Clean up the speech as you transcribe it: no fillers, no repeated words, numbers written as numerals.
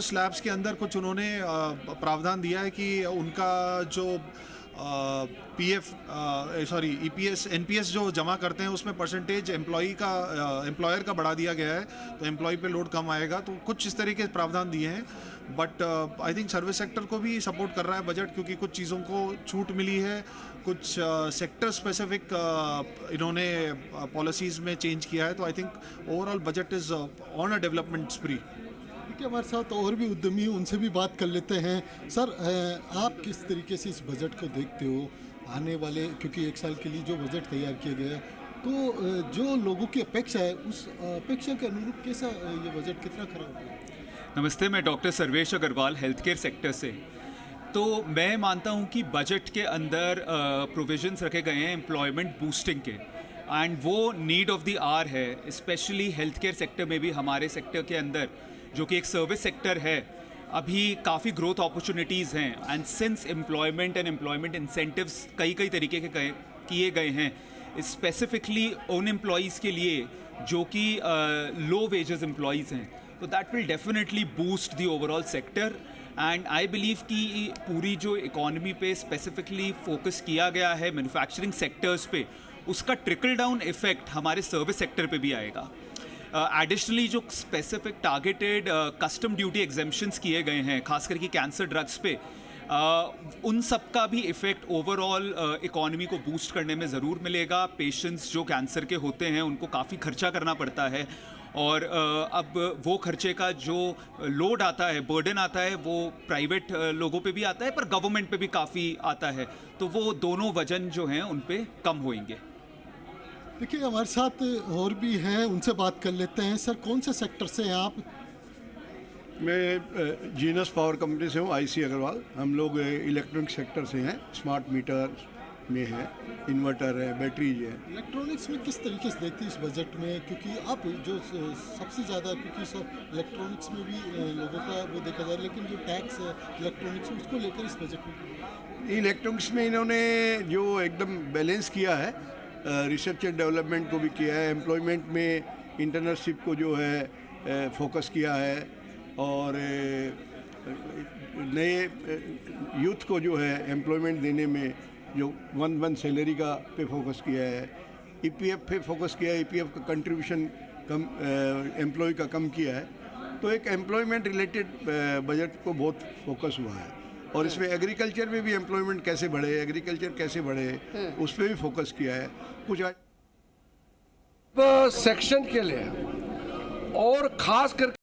Slabs के अंदर कुछ उन्होंने प्रावधान दिया है कि उनका जो पीएफ ईपीएस एनपीएस जो जमा करते हैं उसमें परसेंटेज एम्प्लॉयर का बढ़ा दिया गया है, तो एम्प्लॉय पे लोड कम आएगा। तो कुछ इस तरीके के प्रावधान दिए हैं। But I think service sector को भी सपोर्ट कर रहा है बजट, क्योंकि कुछ चीज़ों को छूट मिली है, कुछ सेक्टर स्पेसिफिक इन्होंने पॉलिसीज़ में चेंज किया है। तो I think overall budget is on a development स्प्री। देखिए, हमारे साथ और भी उद्यमी, उनसे भी बात कर लेते हैं। सर, आप किस तरीके से इस बजट को देखते हो आने वाले, क्योंकि एक साल के लिए जो बजट तैयार किया गया है, तो जो लोगों की अपेक्षा है उस अपेक्षा के अनुरूप कैसा ये बजट कितना खराब है? नमस्ते, मैं doctor Sarvesh Agarwal health care sector से। तो मैं मानता हूं कि बजट के अंदर प्रोविजंस रखे गए हैं एम्प्लॉयमेंट बूस्टिंग के, एंड वो नीड ऑफ द आवर है। स्पेशली हेल्थ केयर सेक्टर में भी, हमारे सेक्टर के अंदर जो कि एक सर्विस सेक्टर है, अभी काफ़ी ग्रोथ अपॉर्चुनिटीज़ हैं। And since employment and employment incentives कई तरीके के किए गए हैं, स्पेसिफिकली उन एम्प्लॉयज़ के लिए जो कि लो वेजेस एम्प्लॉयज़ हैं, तो that will definitely boost the overall sector. And I believe कि पूरी जो इकॉनमी पे स्पेसिफिकली फोकस किया गया है मैन्युफैक्चरिंग सेक्टर्स पे, उसका ट्रिकल डाउन इफेक्ट हमारे सर्विस सेक्टर पे भी आएगा। एडिशनली जो specific targeted custom duty exemptions किए गए हैं, खास करके कैंसर ड्रग्स पे, उन सब का भी इफ़ेक्ट ओवरऑल इकॉनमी को बूस्ट करने में ज़रूर मिलेगा। पेशेंट्स जो कैंसर के होते हैं उनको काफ़ी खर्चा करना पड़ता है, और अब वो खर्चे का जो लोड आता है, बर्डन आता है, वो प्राइवेट लोगों पे भी आता है, पर गवर्नमेंट पे भी काफ़ी आता है। तो वो दोनों वजन जो हैं उन पे कम होंगे। देखिए, हमारे साथ और भी हैं, उनसे बात कर लेते हैं। सर, कौन से सेक्टर से हैं आप? मैं जीनस पावर कंपनी से हूँ, आईसी अग्रवाल। हम लोग इलेक्ट्रॉनिक सेक्टर से हैं, स्मार्ट मीटर में है, इन्वर्टर है, बैटरीज है। इलेक्ट्रॉनिक्स में किस तरीके से देखते हैं इस बजट में, क्योंकि आप जो सबसे ज़्यादा, क्योंकि सर इलेक्ट्रॉनिक्स में भी लोगों का वो देखा जाए, लेकिन जो टैक्स है इलेक्ट्रॉनिक्स में, उसको लेकर इस बजट में इलेक्ट्रॉनिक्स में इन्होंने जो एकदम बैलेंस किया है, रिसर्च एंड डेवलपमेंट को भी किया है, एम्प्लॉयमेंट में इंटर्नशिप को जो है फोकस किया है, और नए यूथ को जो है एम्प्लॉयमेंट देने में जो वन सैलरी का पे फोकस किया है, ईपीएफ पे फोकस किया है, ईपीएफ का कंट्रीब्यूशन कम एम्प्लॉय का कम किया है। तो एक एम्प्लॉयमेंट रिलेटेड बजट को बहुत फोकस हुआ है, और इसमें एग्रीकल्चर में भी एम्प्लॉयमेंट कैसे बढ़े, एग्रीकल्चर कैसे बढ़े, उस पर भी फोकस किया है। कुछ सेक्शन के लिए और खास करके